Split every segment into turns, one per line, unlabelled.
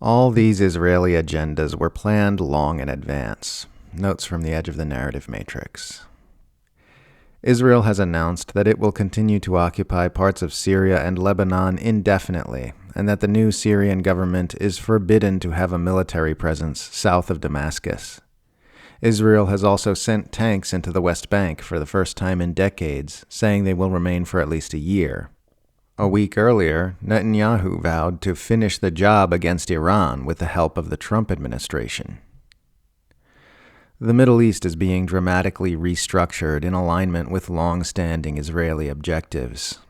All these Israeli agendas were planned long in advance. Notes from the edge of the narrative matrix. Israel has announced that it will continue to occupy parts of Syria and Lebanon indefinitely, and that the new Syrian government is forbidden to have a military presence south of Damascus. Israel has also sent tanks into the West Bank for the first time in decades, saying they will remain for at least a year. A week earlier, Netanyahu vowed to finish the job against Iran with the help of the Trump administration. The Middle East is being dramatically restructured in alignment with long-standing Israeli objectives.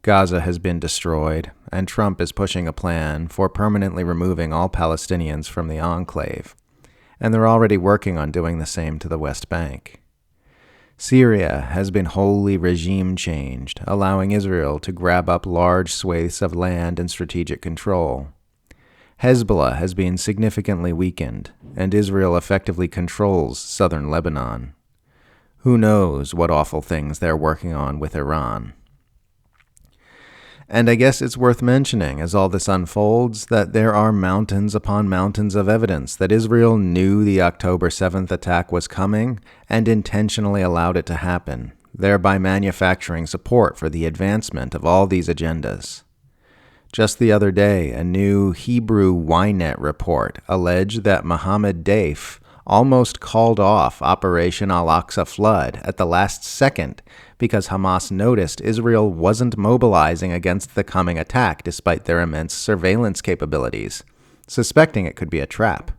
Gaza has been destroyed, and Trump is pushing a plan for permanently removing all Palestinians from the enclave, and they're already working on doing the same to the West Bank. Syria has been wholly regime changed, allowing Israel to grab up large swathes of land and strategic control. Hezbollah has been significantly weakened, and Israel effectively controls southern Lebanon. Who knows what awful things they're working on with Iran. And I guess it's worth mentioning, as all this unfolds, that there are mountains upon mountains of evidence that Israel knew the October 7th attack was coming and intentionally allowed it to happen, thereby manufacturing support for the advancement of all these agendas. Just the other day, a new Hebrew Ynet report alleged that Mohammed Deif almost called off Operation Al-Aqsa Flood at the last second because Hamas noticed Israel wasn't mobilizing against the coming attack despite their immense surveillance capabilities, suspecting it could be a trap.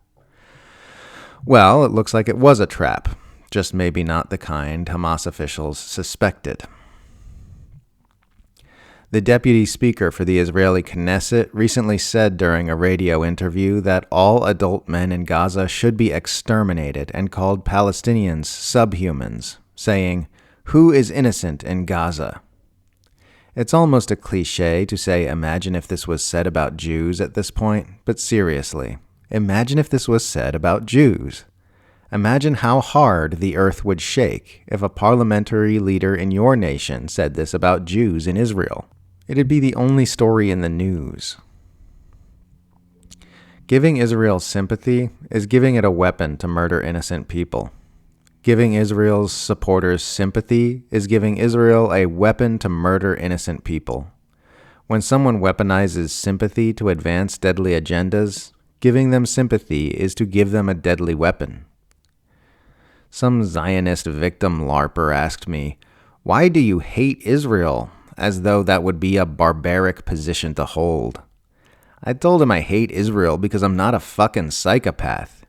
Well, it looks like it was a trap, just maybe not the kind Hamas officials suspected. The deputy speaker for the Israeli Knesset recently said during a radio interview that all adult men in Gaza should be exterminated and called Palestinians subhumans, saying, "Who is innocent in Gaza?" It's almost a cliche to say, imagine if this was said about Jews at this point, but seriously, imagine if this was said about Jews. Imagine how hard the earth would shake if a parliamentary leader in your nation said this about Jews in Israel. It'd be the only story in the news. Giving Israel sympathy is giving it a weapon to murder innocent people. Giving Israel's supporters sympathy is giving Israel a weapon to murder innocent people. When someone weaponizes sympathy to advance deadly agendas, giving them sympathy is to give them a deadly weapon. Some Zionist victim LARPer asked me, "Why do you hate Israel?" as though that would be a barbaric position to hold. I told him I hate Israel because I'm not a fucking psychopath.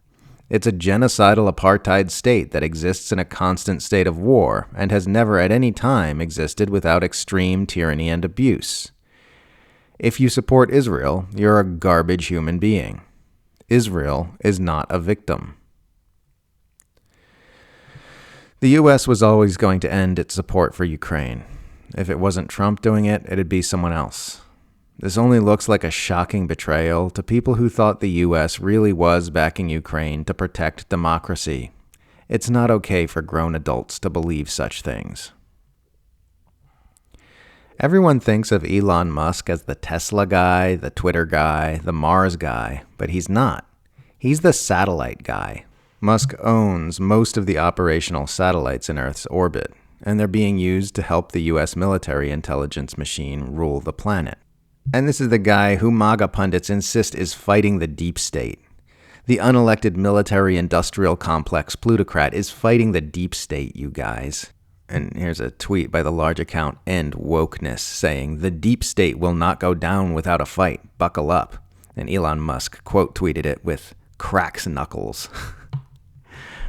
It's a genocidal apartheid state that exists in a constant state of war and has never at any time existed without extreme tyranny and abuse. If you support Israel, you're a garbage human being. Israel is not a victim. The U.S. was always going to end its support for Ukraine. If it wasn't Trump doing it, it'd be someone else. This only looks like a shocking betrayal to people who thought the U.S. really was backing Ukraine to protect democracy. It's not okay for grown adults to believe such things. Everyone thinks of Elon Musk as the Tesla guy, the Twitter guy, the Mars guy, but he's not. He's the satellite guy. Musk owns most of the operational satellites in Earth's orbit, and they're being used to help the U.S. military intelligence machine rule the planet. And this is the guy who MAGA pundits insist is fighting the deep state. The unelected military-industrial complex plutocrat is fighting the deep state, you guys. And here's a tweet by the large account End Wokeness saying, "The deep state will not go down without a fight. Buckle up." And Elon Musk quote tweeted it with "cracks knuckles."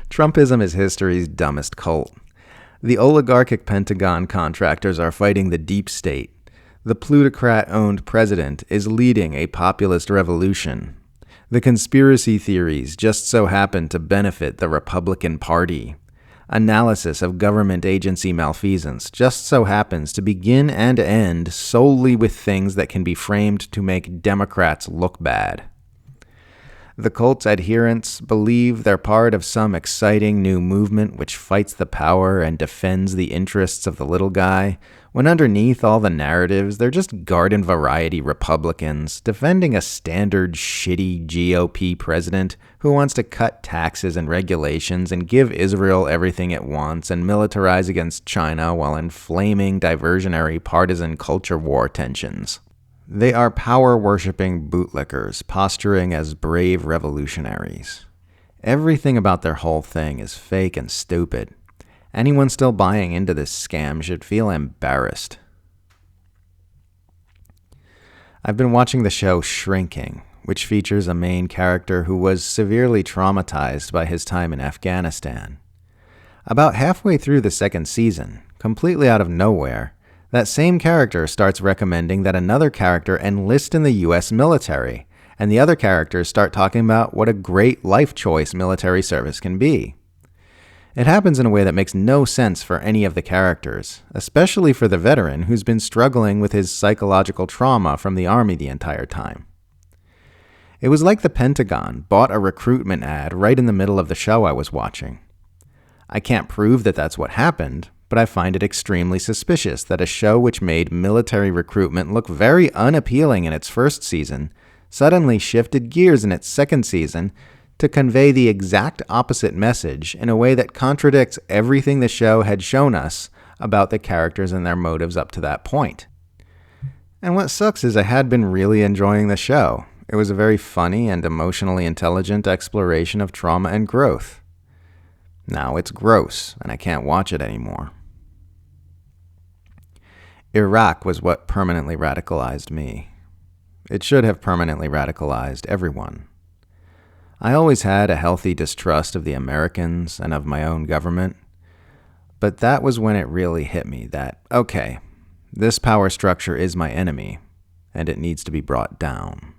Trumpism is history's dumbest cult. The oligarchic Pentagon contractors are fighting the deep state. The plutocrat-owned president is leading a populist revolution. The conspiracy theories just so happen to benefit the Republican Party. Analysis of government agency malfeasance just so happens to begin and end solely with things that can be framed to make Democrats look bad. The cult's adherents believe they're part of some exciting new movement which fights the power and defends the interests of the little guy, when underneath all the narratives, they're just garden variety Republicans defending a standard shitty GOP president who wants to cut taxes and regulations and give Israel everything it wants and militarize against China while inflaming diversionary partisan culture war tensions. They are power-worshipping bootlickers, posturing as brave revolutionaries. Everything about their whole thing is fake and stupid. Anyone still buying into this scam should feel embarrassed. I've been watching the show Shrinking, which features a main character who was severely traumatized by his time in Afghanistan. About halfway through the second season, completely out of nowhere, that same character starts recommending that another character enlist in the U.S. military, and the other characters start talking about what a great life choice military service can be. It happens in a way that makes no sense for any of the characters, especially for the veteran who's been struggling with his psychological trauma from the army the entire time. It was like the Pentagon bought a recruitment ad right in the middle of the show I was watching. I can't prove that that's what happened, but I find it extremely suspicious that a show which made military recruitment look very unappealing in its first season suddenly shifted gears in its second season to convey the exact opposite message in a way that contradicts everything the show had shown us about the characters and their motives up to that point. And what sucks is I had been really enjoying the show. It was a very funny and emotionally intelligent exploration of trauma and growth. Now it's gross, and I can't watch it anymore. Iraq was what permanently radicalized me. It should have permanently radicalized everyone. I always had a healthy distrust of the Americans and of my own government, but that was when it really hit me that, okay, this power structure is my enemy, and it needs to be brought down.